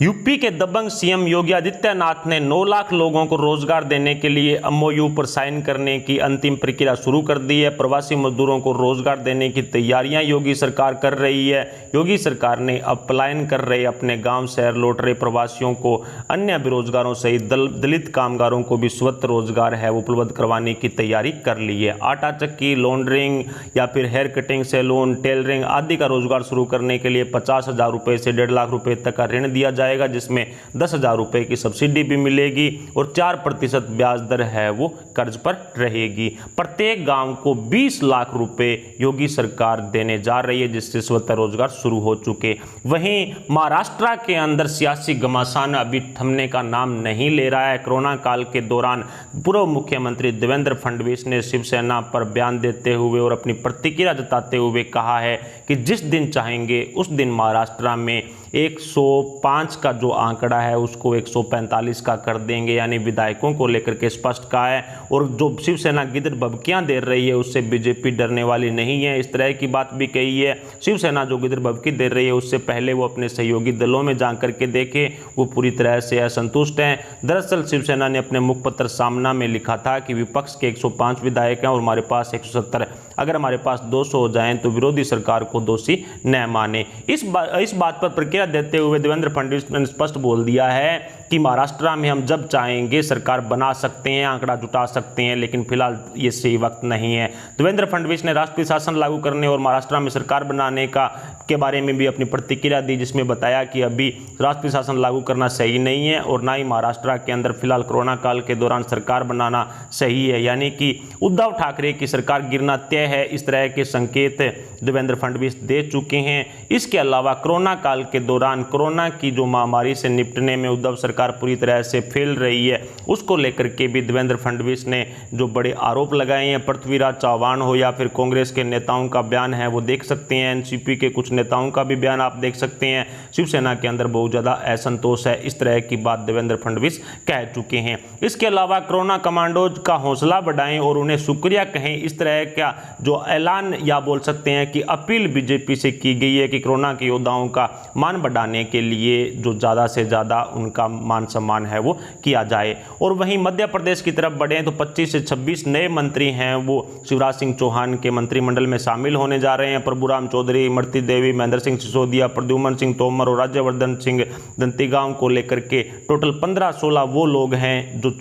UP के दबंग CM Yogi Adityanath ने 9 लाख लोगों को रोजगार देने के लिए एमओयू पर साइन करने की अंतिम प्रक्रिया शुरू कर दी है। प्रवासी मजदूरों को रोजगार देने की तैयारियां योगी सरकार कर रही है। योगी सरकार ने अब पलायन कर रहे अपने गांव शहर लौट रहे प्रवासियों को, अन्य बेरोजगारों सहित दलित कामगारों को भी स्वतः रोजगार है वो उपलब्ध करवाने की तैयारी कर ली है। आटा चक्की, लॉन्ड्रिंग या फिर हेयर कटिंग, सैलून, टेलरिंग आदि का रोजगार शुरू करने के लिए 50,000 रुपये से 1.5 लाख रुपये तक का ऋण दिया जाएगा, जिसमें 10,000 रुपये की सब्सिडी भी मिलेगी और 4% ब्याज दर है वो कर्ज पर रहेगी। प्रत्येक गांव को 20 लाख रुपए योगी सरकार देने जा रही है, जिससे स्वतः रोजगार शुरू हो चुके। वहीं महाराष्ट्र के अंदर सियासी घमासान अभी थमने का नाम नहीं ले रहा है। कोरोना काल के दौरान पूर्व मुख्यमंत्री देवेंद्र फडणवीस ने शिवसेना पर बयान देते हुए और अपनी प्रतिक्रिया जताते हुए कहा है कि जिस दिन चाहेंगे उस दिन महाराष्ट्र में 105 का जो आंकड़ा है उसको 145 का कर देंगे, यानी विधायकों को लेकर के स्पष्ट कहा है। और जो शिवसेना गिद्ध भभकियां दे रही है उससे बीजेपी डरने वाली नहीं है, इस तरह की बात भी कही है। शिवसेना जो गिद्ध भभकी दे रही है उससे पहले वो अपने सहयोगी दलों में जा करके देखे, वो पूरी तरह से असंतुष्ट हैं। दरअसल शिवसेना ने अपने मुखपत्र सामना में लिखा था कि विपक्ष के 105 विधायक हैं और हमारे पास 170, अगर हमारे पास 200 हो जाएं तो विरोधी सरकार को दोषी न माने। इस बात पर प्रतिक्रिया देते हुए देवेंद्र फडणवीस ने स्पष्ट बोल दिया है कि महाराष्ट्र में हम जब चाहेंगे सरकार बना सकते हैं, आंकड़ा जुटा सकते हैं, लेकिन फिलहाल ये सही वक्त नहीं है। देवेंद्र फडणवीस ने राष्ट्रीय शासन लागू करने और महाराष्ट्र में सरकार बनाने के बारे में भी अपनी प्रतिक्रिया दी, जिसमें बताया कि अभी राष्ट्रीय शासन लागू करना सही नहीं है और ना ही महाराष्ट्र के अंदर फिलहाल कोरोना काल के दौरान सरकार बनाना सही है, यानी कि उद्धव ठाकरे की सरकार गिरना तय है। इस तरह के संकेत देवेंद्र फडणवीस दे चुके हैं। इसके अलावा कोरोना काल के दौरान कोरोना की जो महामारी से निपटने में उद्धव सरकार पूरी तरह से फेल रही है, उसको लेकर के भी देवेंद्र फडणवीस ने जो बड़े आरोप लगाए हैं। पृथ्वीराज चव्हाण हो या फिर कांग्रेस के नेताओं का बयान है वो देख सकते हैं, एनसीपी के कुछ नेताओं का भी बयान आप देख सकते हैं। शिवसेना के अंदर बहुत ज़्यादा असंतोष है, इस तरह की बात देवेंद्र फडणवीस कह चुके हैं। इसके अलावा कोरोना कमांडोज का हौसला बढ़ाएं और उन्हें शुक्रिया कहें, इस तरह का जो ऐलान या बोल सकते हैं कि अपील बीजेपी से की गई है कि कोरोना के योद्धाओं का मान बढ़ाने के लिए जो ज़्यादा से ज़्यादा उनका मान सम्मान है वो किया जाए। और वहीं मध्य प्रदेश की तरफ बढ़ें तो 25 से 26 नए मंत्री हैं वो शिवराज सिंह चौहान के मंत्रिमंडल में शामिल होने जा रहे हैं। प्रभुराम चौधरी, इमरती देवी, महेंद्र सिंह सिसोदिया, प्रद्युम्न सिंह तोमर और राज्यवर्धन सिंह दंतीगांव को लेकर के टोटल 15-16 वो लोग हैं जो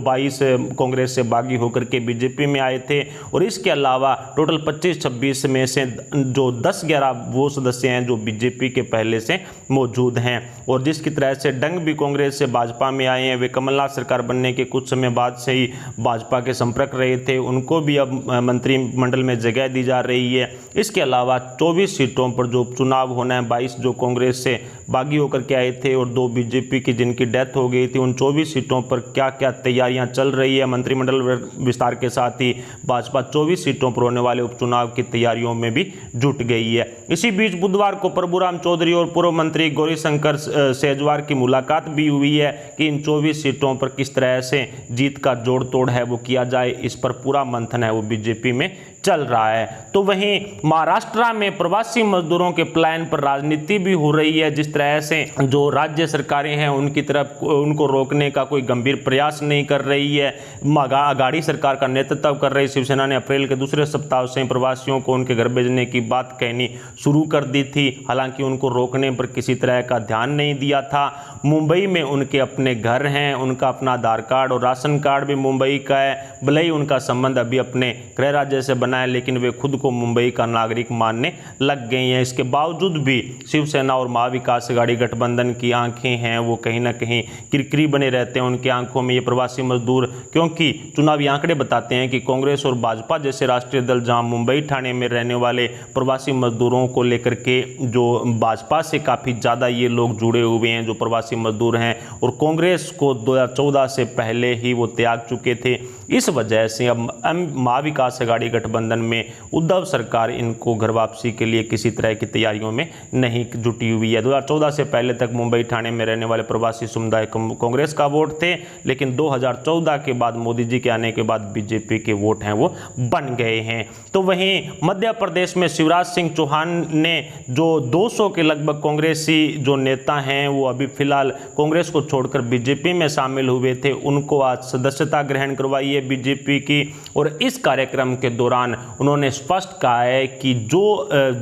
22 कांग्रेस से बागी होकर के बीजेपी में आए थे। और इसके अलावा टोटल 25-26 में से जो 10-11 वो सदस्य हैं जो बीजेपी के पहले से मौजूद हैं और जिसकी तरह से डंग भी कांग्रेस से भाजपा में आए हैं। वे कमलनाथ सरकार बनने के कुछ समय बाद से ही भाजपा के संपर्क रहे थे, उनको भी अब मंत्रिमंडल में जगह दी जा रही है। इसके अलावा 24 सीटों पर जो चुनाव होना है, 22 जो कांग्रेस से बागी होकर के आए थे और 2 बीजेपी की जिनकी डेथ हो गई थी, उन 24 सीटों पर क्या क्या तैयारियां चल रही है। मंत्रिमंडल विस्तार के साथ ही भाजपा 24 सीटों पर होने वाले उपचुनाव की तैयारियों में भी जुट गई है। इसी बीच बुधवार को प्रभुराम चौधरी और पूर्व मंत्री गौरीशंकर शेजवार की मुलाकात भी हुई है कि इन 24 सीटों पर किस तरह से जीत का जोड़ तोड़ है वो किया जाए, इस पर पूरा मंथन है वो बीजेपी में चल रहा है। तो वहीं महाराष्ट्र में प्रवासी मजदूरों के प्लान पर राजनीति भी हो रही है। जिस तरह से जो राज्य सरकारें हैं उनकी तरफ उनको रोकने का कोई गंभीर प्रयास नहीं कर रही है। आघाड़ी सरकार का नेतृत्व कर रही शिवसेना ने अप्रैल के दूसरे सप्ताह से प्रवासियों को उनके घर भेजने की बात कहनी शुरू कर दी थी, हालांकि उनको रोकने पर किसी तरह का ध्यान नहीं दिया था। मुंबई में उनके अपने घर हैं, उनका अपना आधार कार्ड और राशन कार्ड भी मुंबई का है। भले ही उनका संबंध अभी अपने गृह राज्य से बना है, लेकिन वे खुद को मुंबई का नागरिक मानने लग गई हैं। इसके बावजूद भी शिवसेना और महाविकास आघाड़ी गठबंधन की आंखें हैं वो कहीं ना कहीं किरकिरी बने रहते हैं उनकी आंखों में ये प्रवासी मजदूर, क्योंकि चुनावी आंकड़े बताते हैं कि कांग्रेस और भाजपा जैसे राष्ट्रीय दल जहां मुंबई ठाणे में रहने वाले प्रवासी मजदूरों को लेकर के जो भाजपा से काफ़ी ज़्यादा ये लोग जुड़े हुए हैं जो प्रवासी मजदूर हैं, और कांग्रेस को 2014 से पहले ही वो त्याग चुके थे। इस वजह से अब महाविकास अघाड़ी गठबंधन में उद्धव सरकार इनको घर वापसी के लिए किसी तरह की तैयारियों में नहीं जुटी हुई है। 2014 से पहले तक मुंबई ठाणे में रहने वाले प्रवासी समुदाय कांग्रेस का वोट थे, लेकिन 2014 के बाद मोदी जी के आने के बाद बीजेपी के वोट हैं वो बन गए हैं। तो वहीं मध्य प्रदेश में शिवराज सिंह चौहान ने जो 200 के लगभग कांग्रेसी जो नेता हैं वो अभी फिलहाल कांग्रेस को छोड़कर बीजेपी में शामिल हुए थे, उनको आज सदस्यता ग्रहण करवाई है बीजेपी की। और इस कार्यक्रम के दौरान उन्होंने स्पष्ट कहा है कि जो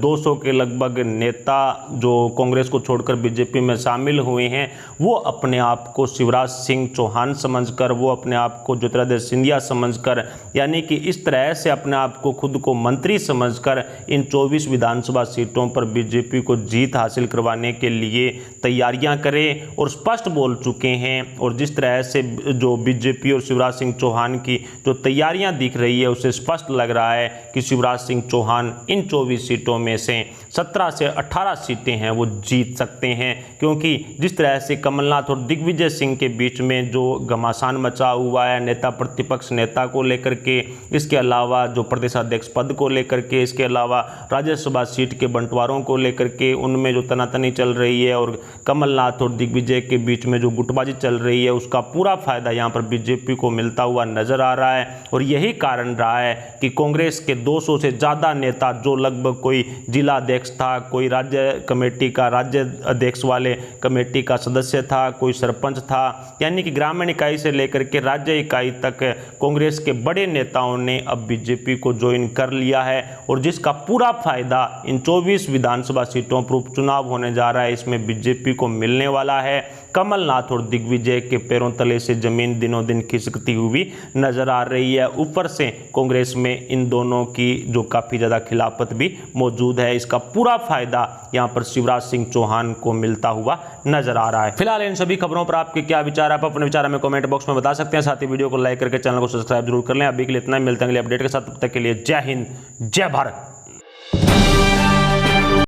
200 के लगभग नेता जो कांग्रेस को छोड़कर बीजेपी में शामिल हुए हैं वो अपने आप को शिवराज सिंह चौहान समझकर, वो अपने आप को ज्योतिरादित्य सिंधिया समझकर, यानी कि इस तरह से अपने आप को खुद को मंत्री समझकर इन 24 विधानसभा सीटों पर बीजेपी को जीत हासिल करवाने के लिए तैयारियां करें और स्पष्ट बोल चुके हैं। और जिस तरह से जो बीजेपी और शिवराज सिंह चौहान की जो तैयारियां दिख रही है उससे स्पष्ट लग रहा है कि शिवराज सिंह चौहान इन 24 सीटों में से 17 से 18 सीटें हैं वो जीत सकते हैं, क्योंकि जिस तरह से कमलनाथ और दिग्विजय सिंह के बीच में जो घमासान मचा हुआ है नेता प्रतिपक्ष नेता को लेकर के, इसके अलावा जो प्रदेशाध्यक्ष पद को लेकर के, इसके अलावा राज्यसभा सीट के बंटवारों को लेकर के उनमें जो तनातनी चल रही है और कमलनाथ और दिग्विजय के बीच में जो गुटबाजी चल रही है उसका पूरा फायदा यहाँ पर बीजेपी को मिलता हुआ नजर आ रहा है। और यही कारण रहा है कि कांग्रेस के 200 से ज़्यादा नेता जो लगभग कोई जिला अध्यक्ष था, कोई राज्य कमेटी का राज्य अध्यक्ष वाले कमेटी का सदस्य था, कोई सरपंच था, यानी कि ग्रामीण इकाई से लेकर के राज्य इकाई तक कांग्रेस के बड़े नेताओं ने अब बीजेपी को ज्वाइन कर लिया है। और जिसका पूरा फायदा इन 24 विधानसभा सीटों पर उपचुनाव होने जा रहा है इसमें बीजेपी को मिलने वाला है। कमलनाथ और दिग्विजय के पैरों तले से जमीन दिनों दिन खिसकती हुई नजर आ रही है। ऊपर से कांग्रेस में इन दोनों की जो काफ़ी ज़्यादा खिलाफत भी मौजूद है, इसका पूरा फायदा यहाँ पर शिवराज सिंह चौहान को मिलता हुआ नजर आ रहा है। फिलहाल इन सभी खबरों पर आपके क्या विचार, आप अपने विचार हमें कमेंट बॉक्स में बता सकते हैं। साथ ही वीडियो को लाइक करके चैनल को सब्सक्राइब जरूर कर लें। अभी के लिए इतना ही, मिलते हैं अगले अपडेट के साथ। तब तक के लिए जय हिंद, जय भारत।